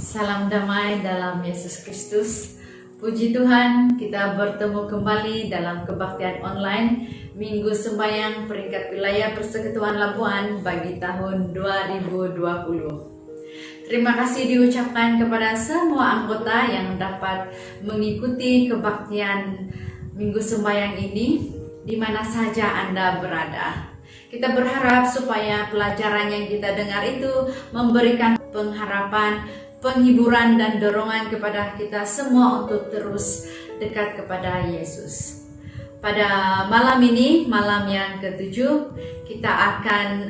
Salam damai dalam Yesus Kristus. Puji Tuhan, kita bertemu kembali dalam kebaktian online Minggu Sembahyang Peringkat Wilayah Persekutuan Labuan bagi tahun 2020. Terima kasih diucapkan kepada semua anggota yang dapat mengikuti kebaktian Minggu Sembahyang ini di mana saja Anda berada. Kita berharap supaya pelajaran yang kita dengar itu memberikan pengharapan, penghiburan dan dorongan kepada kita semua untuk terus dekat kepada Yesus. Pada malam ini, malam yang ketujuh, kita akan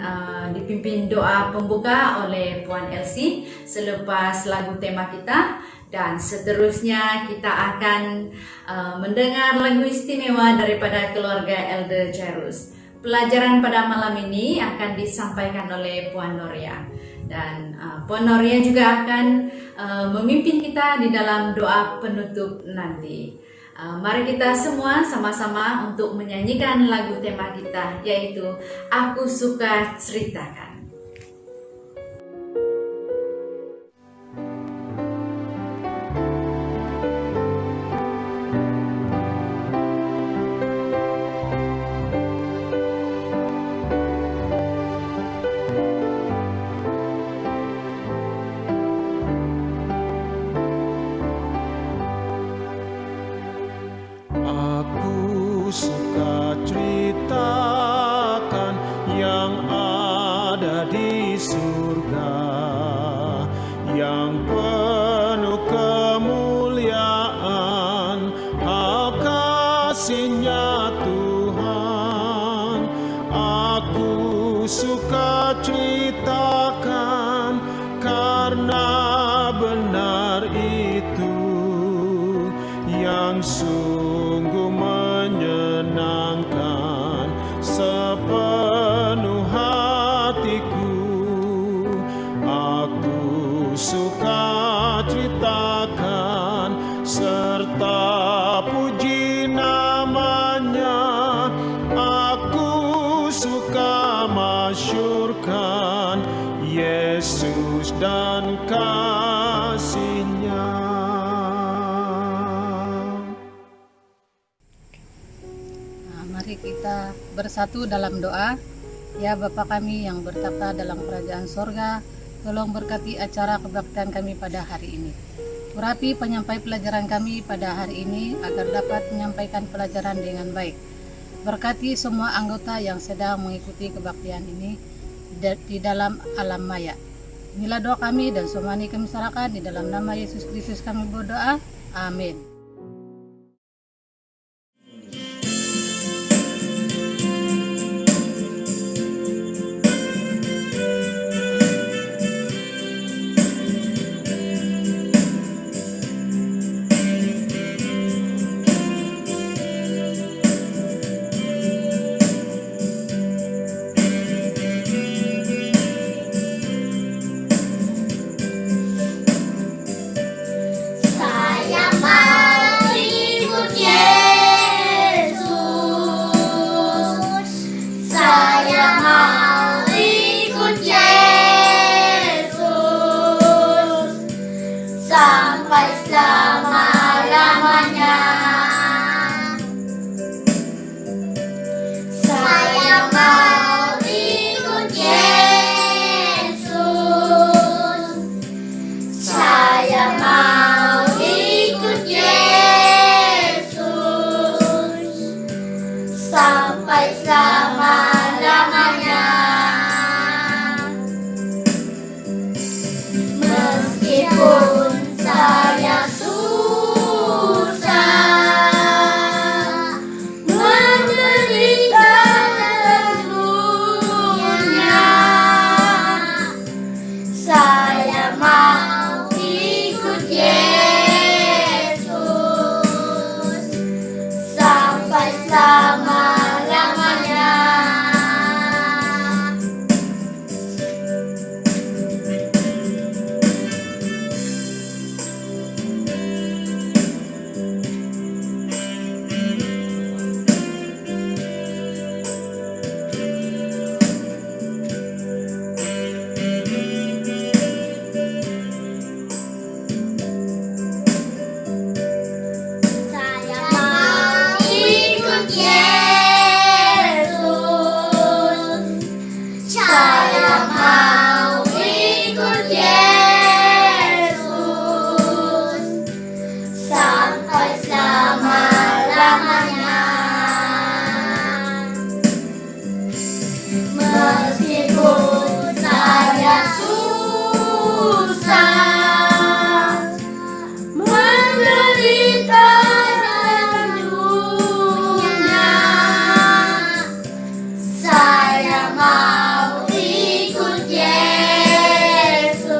dipimpin doa pembuka oleh Puan Elsie selepas lagu tema kita, dan seterusnya kita akan mendengar lagu istimewa daripada keluarga Elder Jairus. Pelajaran pada malam ini akan disampaikan oleh Puan Noria. Dan Puan Noria juga akan memimpin kita di dalam doa penutup nanti. Mari kita semua sama-sama untuk menyanyikan lagu tema kita, yaitu Aku Suka Ceritakan. Suka ceritakan yang ada di surga, yang penuh kemuliaan, hak kasih-Nya Tuhan. Aku suka ceritakan karena benar itu yang sungguh menyenangkan sepenuh hatiku. Aku suka ceritakan serta puji namanya. Aku suka masyurkan Yesus dan kasih-Nya. Mari kita bersatu dalam doa. Ya Bapa kami yang bertata dalam kerajaan sorga, tolong berkati acara kebaktian kami pada hari ini. Urapi penyampai pelajaran kami pada hari ini agar dapat menyampaikan pelajaran dengan baik. Berkati semua anggota yang sedang mengikuti kebaktian ini di dalam alam maya. Inilah doa kami dan semua ini kami serahkan di dalam nama Yesus Kristus kami berdoa. Amin. Yesus sampai selama-lamanya. Meskipun saya susah menderita dalam dunia, saya mau ikut Yesus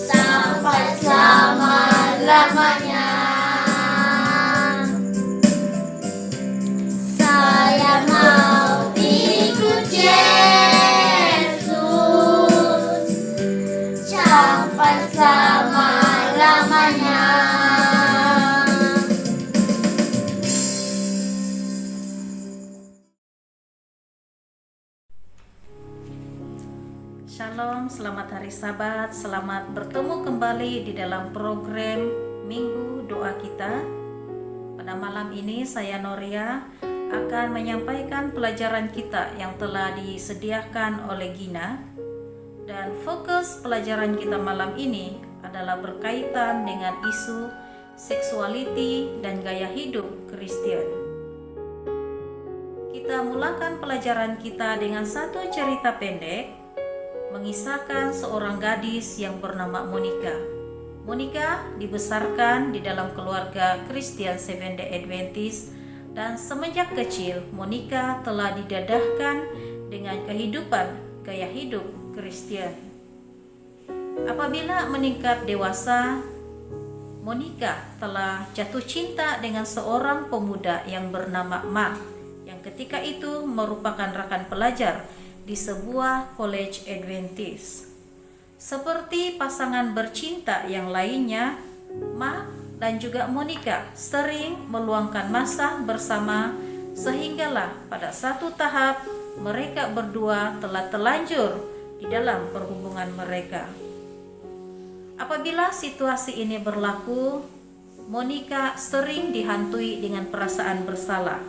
sampai selama-lamanya. Saya mau ikut Yesus sampai selama-lamanya. Shalom, selamat hari Sabat, selamat bertemu kembali di dalam program Minggu Doa Kita. Pada malam ini saya Noria akan menyampaikan pelajaran kita yang telah disediakan oleh Gina. Dan fokus pelajaran kita malam ini adalah berkaitan dengan isu seksualiti dan gaya hidup Kristen. Kita mulakan pelajaran kita dengan satu cerita pendek mengisahkan seorang gadis yang bernama Monica. Monica dibesarkan di dalam keluarga Christian Seventh-day Adventist, dan semenjak kecil Monica telah didedahkan dengan kehidupan gaya hidup Kristen. Apabila meningkat dewasa, Monica telah jatuh cinta dengan seorang pemuda yang bernama Mark, yang ketika itu merupakan rekan pelajar di sebuah college Adventist. Seperti pasangan bercinta yang lainnya, Mark dan juga Monica sering meluangkan masa bersama, sehinggalah pada satu tahap mereka berdua telah terlanjur di dalam perhubungan mereka. Apabila situasi ini berlaku, Monica sering dihantui dengan perasaan bersalah.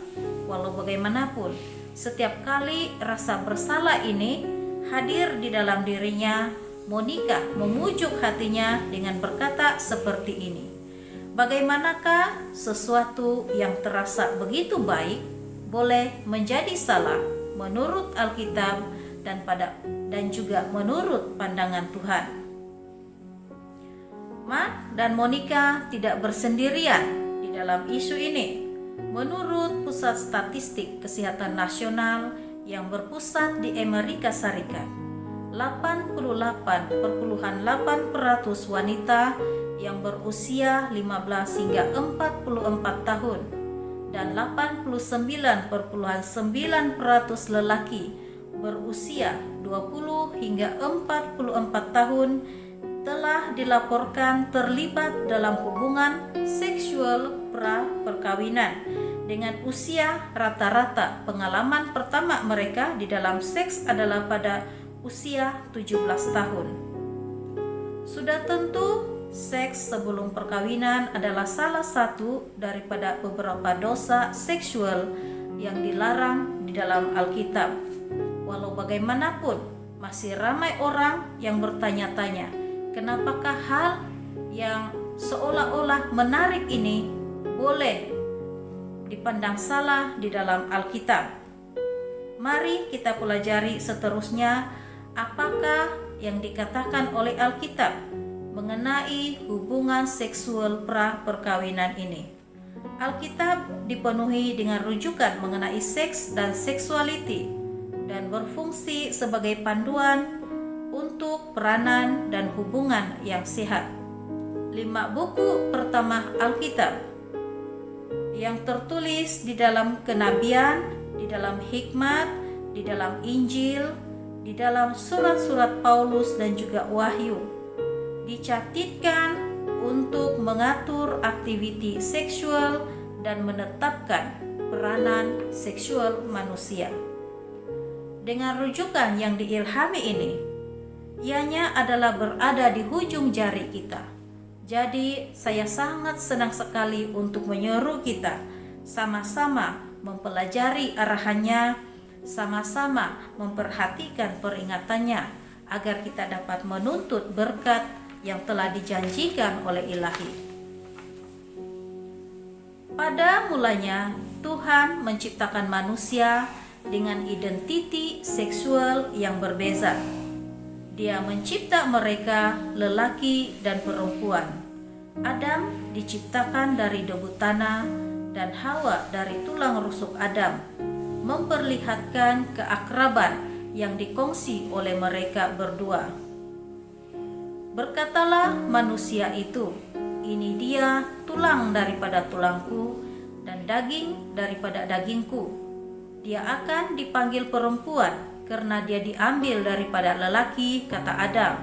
Walau bagaimanapun, setiap kali rasa bersalah ini hadir di dalam dirinya, Monica memujuk hatinya dengan berkata seperti ini, "Bagaimanakah sesuatu yang terasa begitu baik boleh menjadi salah menurut Alkitab dan juga menurut pandangan Tuhan?" Mark dan Monica tidak bersendirian di dalam isu ini. Menurut Pusat Statistik Kesehatan Nasional yang berpusat di Amerika Serikat, 88,8% wanita yang berusia 15 hingga 44 tahun dan 89,9% lelaki berusia 20 hingga 44 tahun telah dilaporkan terlibat dalam hubungan seksual pra-perkawinan dengan usia rata-rata pengalaman pertama mereka di dalam seks adalah pada usia 17 tahun. Sudah tentu seks sebelum perkawinan adalah salah satu daripada beberapa dosa seksual yang dilarang di dalam Alkitab. Walau bagaimanapun, masih ramai orang yang bertanya-tanya, kenapakah hal yang seolah-olah menarik ini boleh dipandang salah di dalam Alkitab? Mari kita pelajari seterusnya apakah yang dikatakan oleh Alkitab mengenai hubungan seksual pra-perkawinan ini. Alkitab dipenuhi dengan rujukan mengenai seks dan seksualiti dan berfungsi sebagai panduan untuk peranan dan hubungan yang sehat. 5 buku pertama Alkitab yang tertulis di dalam kenabian, di dalam hikmat, di dalam Injil, di dalam surat-surat Paulus dan juga Wahyu, dicatitkan untuk mengatur aktiviti seksual dan menetapkan peranan seksual manusia. Dengan rujukan yang diilhami ini, ianya adalah berada di ujung jari kita. Jadi saya sangat senang sekali untuk menyeru kita sama-sama mempelajari arahannya, sama-sama memperhatikan peringatannya, agar kita dapat menuntut berkat yang telah dijanjikan oleh Ilahi. Pada mulanya, Tuhan menciptakan manusia dengan identiti seksual yang berbeza. Dia mencipta mereka lelaki dan perempuan. Adam diciptakan dari debu tanah dan Hawa dari tulang rusuk Adam, memperlihatkan keakraban yang dikongsi oleh mereka berdua. Berkatalah manusia itu, "Ini dia tulang daripada tulangku dan daging daripada dagingku. Dia akan dipanggil perempuan karena dia diambil daripada lelaki," kata Adam.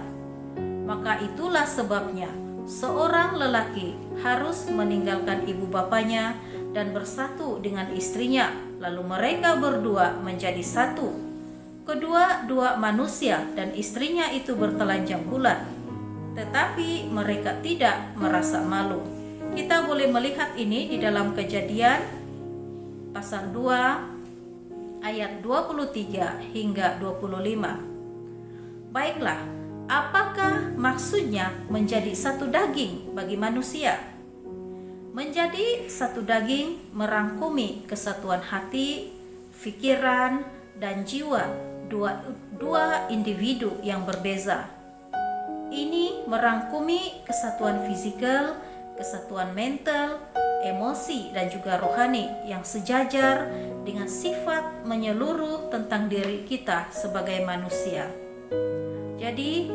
Maka itulah sebabnya seorang lelaki harus meninggalkan ibu bapanya dan bersatu dengan istrinya, lalu mereka berdua menjadi satu. Kedua-dua manusia dan istrinya itu bertelanjang bulat, tetapi mereka tidak merasa malu. Kita boleh melihat ini di dalam Kejadian pasal 2 ayat 23 hingga 25. Baiklah, apakah maksudnya menjadi satu daging bagi manusia? Menjadi satu daging merangkumi kesatuan hati, pikiran, dan jiwa dua individu yang berbeza. Ini merangkumi kesatuan fisikal, kesatuan mental, emosi, dan juga rohani yang sejajar dengan sifat menyeluruh tentang diri kita sebagai manusia. Jadi,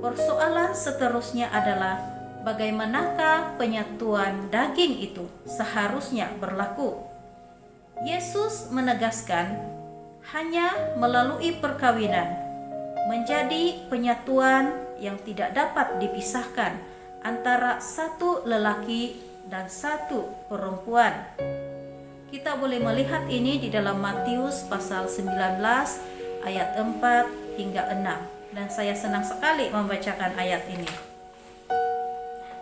persoalan seterusnya adalah bagaimanakah penyatuan daging itu seharusnya berlaku. Yesus menegaskan hanya melalui perkawinan menjadi penyatuan yang tidak dapat dipisahkan antara satu lelaki dan satu perempuan. Kita boleh melihat ini di dalam Matius pasal 19 ayat 4 hingga 6, dan saya senang sekali membacakan ayat ini.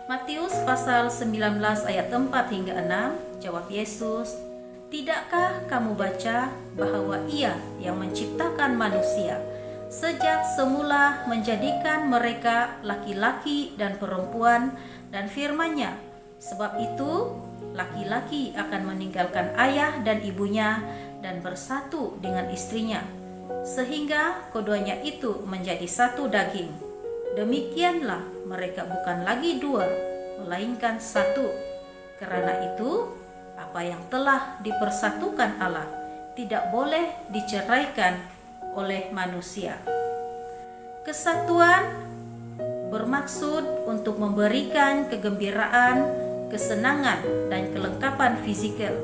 Matius pasal 19 ayat 4 hingga 6, jawab Yesus, "Tidakkah kamu baca bahwa Ia yang menciptakan manusia sejak semula menjadikan mereka laki-laki dan perempuan, dan firman-Nya, sebab itu laki-laki akan meninggalkan ayah dan ibunya dan bersatu dengan istrinya, sehingga keduanya itu menjadi satu daging. Demikianlah mereka bukan lagi dua, melainkan satu. Karena itu, apa yang telah dipersatukan Allah tidak boleh diceraikan oleh manusia." Kesatuan bermaksud untuk memberikan kegembiraan, kesenangan, dan kelengkapan fisikal.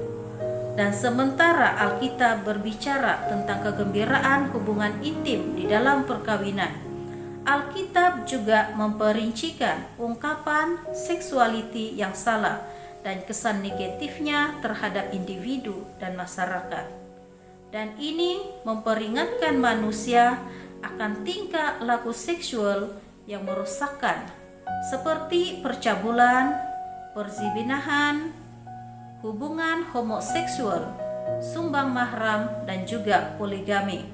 Dan sementara Alkitab berbicara tentang kegembiraan hubungan intim di dalam perkawinan, Alkitab juga memperincikan ungkapan seksualiti yang salah dan kesan negatifnya terhadap individu dan masyarakat. Dan ini memperingatkan manusia akan tingkah laku seksual yang merusakkan, seperti percabulan, perzinahan, hubungan homoseksual, sumbang mahram, dan juga poligami.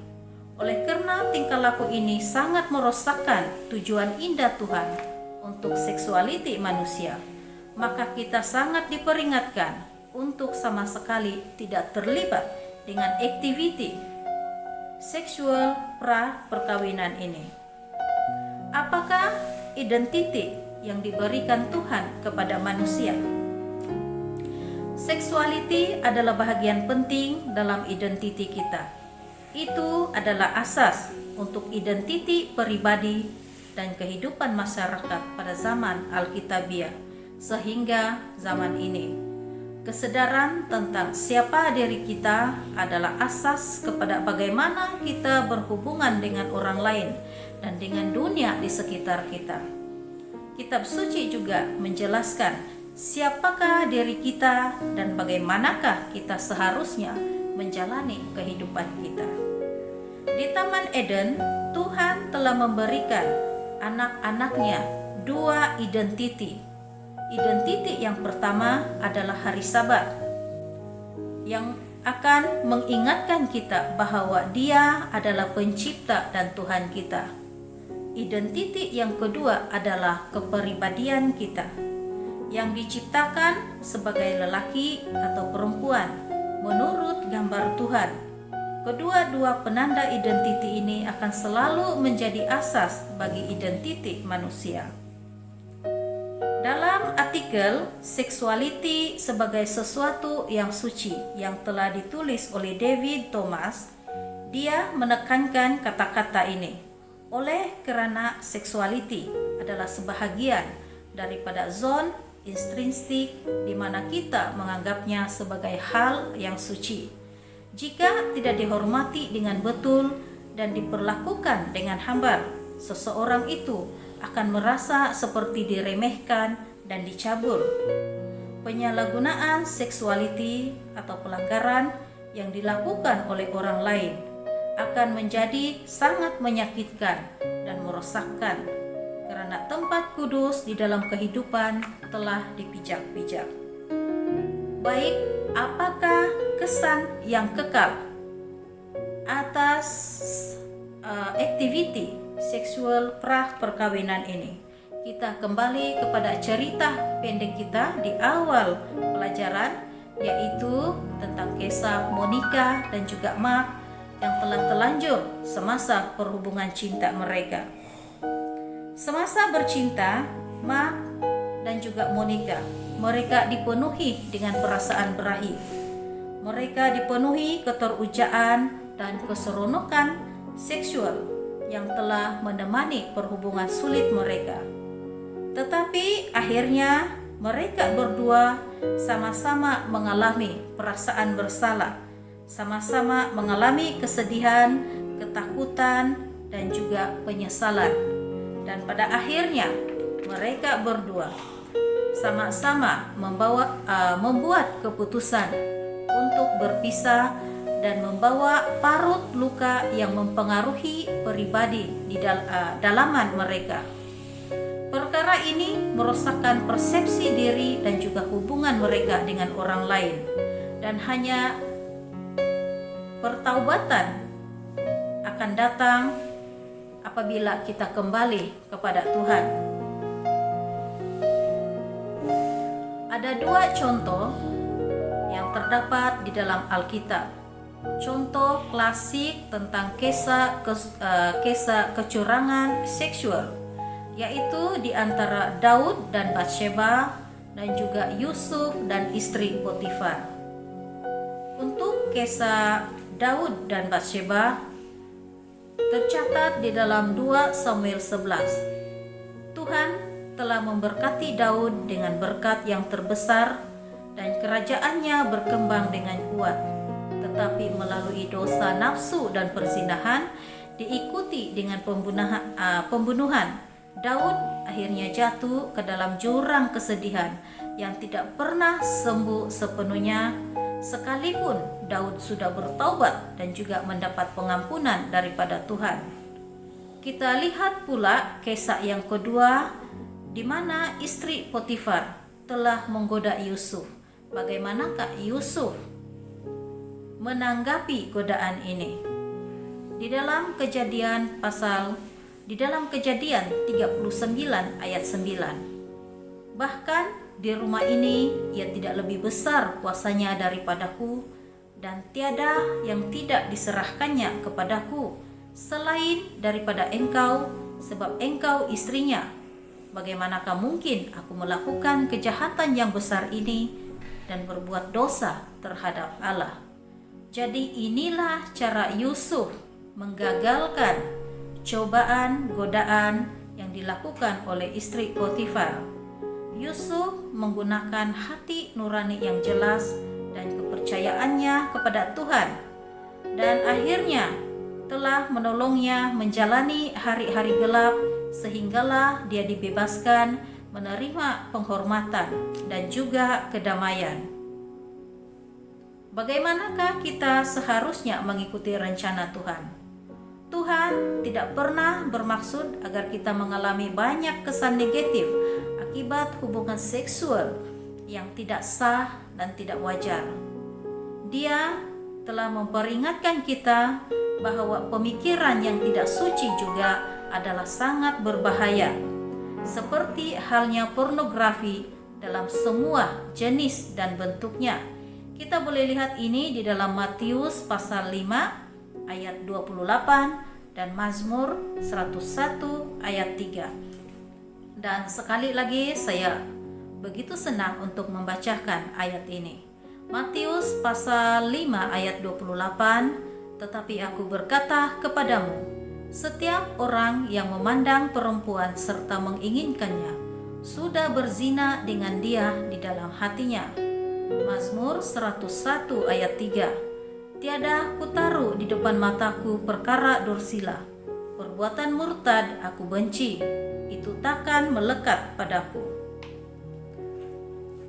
Oleh karena tingkah laku ini sangat merosakkan tujuan indah Tuhan untuk seksualiti manusia, maka kita sangat diperingatkan untuk sama sekali tidak terlibat dengan aktiviti seksual pra perkawinan ini. Apakah identiti yang diberikan Tuhan kepada manusia? Seksualiti adalah bahagian penting dalam identiti kita. Itu adalah asas untuk identiti pribadi dan kehidupan masyarakat pada zaman Alkitabiah sehingga zaman ini. Kesadaran tentang siapa diri kita adalah asas kepada bagaimana kita berhubungan dengan orang lain dan dengan dunia di sekitar kita. Kitab suci juga menjelaskan siapakah diri kita dan bagaimanakah kita seharusnya menjalani kehidupan kita. Di Taman Eden, Tuhan telah memberikan anak-anaknya dua identiti. Identiti yang pertama adalah hari Sabat, yang akan mengingatkan kita bahwa Dia adalah pencipta dan Tuhan kita. identiti yang kedua adalah kepribadian kita yang diciptakan sebagai lelaki atau perempuan menurut gambar Tuhan. Kedua-dua penanda identiti ini akan selalu menjadi asas bagi identiti manusia. Dalam artikel Sexuality sebagai sesuatu yang suci yang telah ditulis oleh David Thomas, dia menekankan kata-kata ini. Oleh karena sexuality adalah sebahagian daripada zone intrinsik di mana kita menganggapnya sebagai hal yang suci. Jika tidak dihormati dengan betul dan diperlakukan dengan hambar, seseorang itu akan merasa seperti diremehkan dan dicabul. Penyalahgunaan seksualiti atau pelanggaran yang dilakukan oleh orang lain akan menjadi sangat menyakitkan dan merosakkan karena tempat kudus di dalam kehidupan telah dipijak-pijak. Baik, apakah kesan yang kekal atas aktiviti seksual pra perkawinan ini? Kita kembali kepada cerita pendek kita di awal pelajaran, yaitu tentang kisah Monica dan juga Mark yang telah telanjur semasa perhubungan cinta mereka. Semasa bercinta, Mark dan juga Monica, mereka dipenuhi dengan perasaan berahi. Mereka dipenuhi keterujaan dan keseronokan seksual yang telah menemani perhubungan sulit mereka. Tetapi akhirnya mereka berdua sama-sama mengalami perasaan bersalah, sama-sama mengalami kesedihan, ketakutan, dan juga penyesalan. Dan pada akhirnya mereka berdua sama-sama membuat keputusan untuk berpisah dan membawa parut luka yang mempengaruhi pribadi di dalaman mereka. Perkara ini merosakkan persepsi diri dan juga hubungan mereka dengan orang lain, dan hanya pertaubatan akan datang apabila kita kembali kepada Tuhan. Ada dua contoh yang terdapat di dalam Alkitab. Contoh klasik tentang kisah kecurangan seksual, yaitu di antara Daud dan Batsheba dan juga Yusuf dan istri Potifar. Untuk kisah Daud dan Batsheba tercatat di dalam 2 Samuel 11. Tuhan telah memberkati Daud dengan berkat yang terbesar dan kerajaannya berkembang dengan kuat. Tetapi melalui dosa nafsu dan perzinahan diikuti dengan pembunuhan, Daud akhirnya jatuh ke dalam jurang kesedihan yang tidak pernah sembuh sepenuhnya, sekalipun Daud sudah bertaubat dan juga mendapat pengampunan daripada Tuhan. Kita lihat pula kisah yang kedua, di mana istri Potifar telah menggoda Yusuf. Bagaimanakah Yusuf menanggapi godaan ini? Di dalam Kejadian 39 ayat 9. Bahkan di rumah ini ia tidak lebih besar kuasanya daripadaku, dan tiada yang tidak diserahkannya kepadaku selain daripada engkau, sebab engkau istrinya. Bagaimanakah mungkin aku melakukan kejahatan yang besar ini dan berbuat dosa terhadap Allah? Jadi inilah cara Yusuf menggagalkan cobaan godaan yang dilakukan oleh istri Potifar. Yusuf menggunakan hati nurani yang jelas dan kepercayaannya kepada Tuhan, dan akhirnya telah menolongnya menjalani hari-hari gelap sehinggalah dia dibebaskan, menerima penghormatan dan juga kedamaian. Bagaimanakah kita seharusnya mengikuti rencana Tuhan? Tuhan tidak pernah bermaksud agar kita mengalami banyak kesan negatif akibat hubungan seksual yang tidak sah dan tidak wajar. Dia telah memperingatkan kita bahwa pemikiran yang tidak suci juga adalah sangat berbahaya, seperti halnya pornografi dalam semua jenis dan bentuknya. Kita boleh lihat ini di dalam Matius pasal 5 ayat 28 dan Mazmur 101 ayat 3. Dan sekali lagi saya begitu senang untuk membacakan ayat ini. Matius pasal 5 ayat 28, tetapi aku berkata kepadamu, setiap orang yang memandang perempuan serta menginginkannya sudah berzina dengan dia di dalam hatinya. Mazmur 101 ayat 3. Tiada kutaruh di depan mataku perkara dursila, perbuatan murtad aku benci, itu takkan melekat padaku.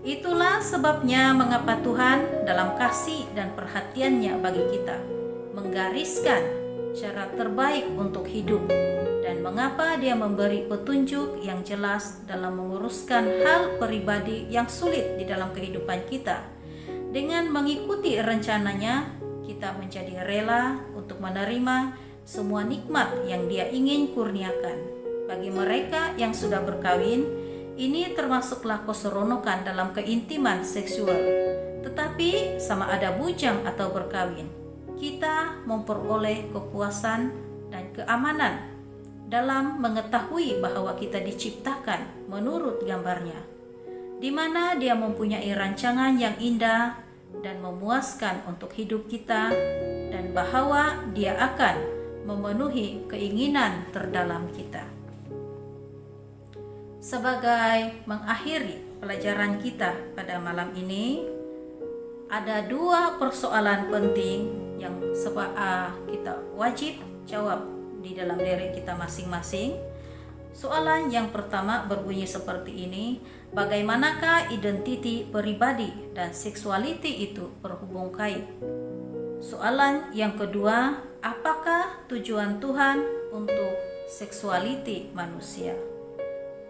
Itulah sebabnya mengapa Tuhan dalam kasih dan perhatiannya bagi kita menggariskan cara terbaik untuk hidup, dan mengapa Dia memberi petunjuk yang jelas dalam menguruskan hal pribadi yang sulit di dalam kehidupan kita. Dengan mengikuti rencananya, kita menjadi rela untuk menerima semua nikmat yang Dia ingin kurniakan. Bagi mereka yang sudah berkawin, ini termasuklah keseronokan dalam keintiman seksual. Tetapi sama ada bujang atau berkawin, kita memperoleh kepuasan dan keamanan dalam mengetahui bahwa kita diciptakan menurut gambarnya, di mana Dia mempunyai rancangan yang indah dan memuaskan untuk hidup kita, dan bahwa Dia akan memenuhi keinginan terdalam kita. Sebagai mengakhiri pelajaran kita pada malam ini, ada dua persoalan penting yang kita wajib jawab di dalam diri kita masing-masing. Soalan yang pertama berbunyi seperti ini: bagaimanakah identiti pribadi dan seksualiti itu berhubung kait? Soalan yang kedua, apakah tujuan Tuhan untuk seksualiti manusia?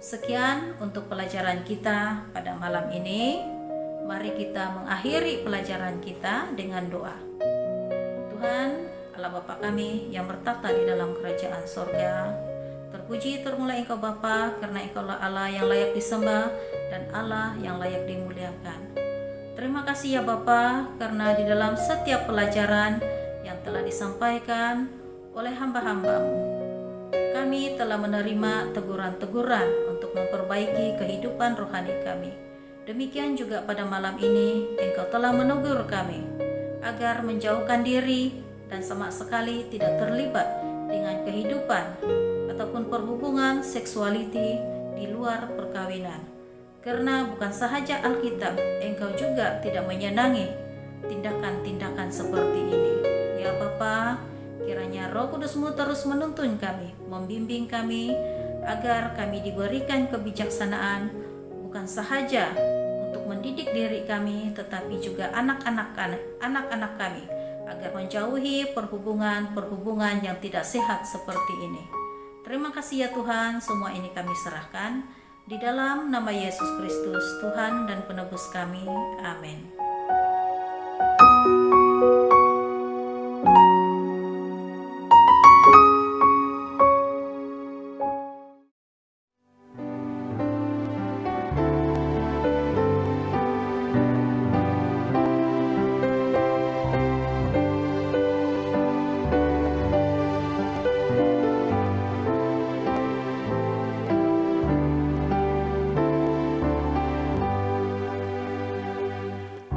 Sekian untuk pelajaran kita pada malam ini. Mari kita mengakhiri pelajaran kita dengan doa. Tuhan, Allah Bapa kami yang bertata di dalam kerajaan sorga, terpuji termulai Engkau Bapa, karena Engkaulah Allah yang layak disembah dan Allah yang layak dimuliakan. Terima kasih ya Bapa, karena di dalam setiap pelajaran yang telah disampaikan oleh hamba-hamba-Mu, kami telah menerima teguran-teguran untuk memperbaiki kehidupan rohani kami. Demikian juga pada malam ini, Engkau telah menegur kami agar menjauhkan diri dan sama sekali tidak terlibat dengan kehidupan ataupun perhubungan seksualiti di luar perkawinan. Karena bukan sahaja Alkitab, Engkau juga tidak menyenangi tindakan-tindakan seperti ini. Ya Bapa, kiranya Roh Kudus-Mu terus menuntun kami, membimbing kami, agar kami diberikan kebijaksanaan, bukan sahaja untuk mendidik diri kami, tetapi juga anak-anak kami, agar menjauhi perhubungan yang tidak sehat seperti ini. Terima kasih ya Tuhan, semua ini kami serahkan di dalam nama Yesus Kristus, Tuhan dan Penebus kami. Amin.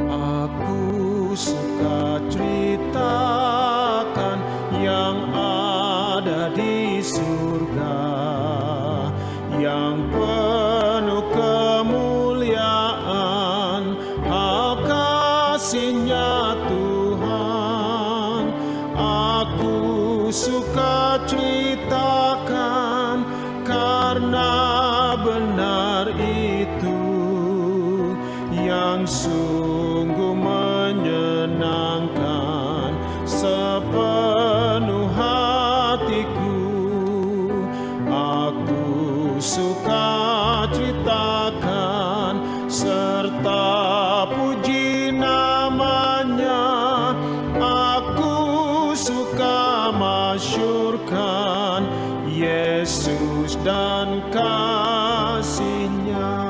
Aku suka ceritakan yang ada di surga, yang penuh kemuliaan, hal kasih-Nya Tuhan. Aku suka ceritakan karena benar itu yang sungguh menyenangkan sepenuh hatiku. Aku suka ceritakan serta puji namanya. Aku suka masyurkan Yesus dan kasih-Nya.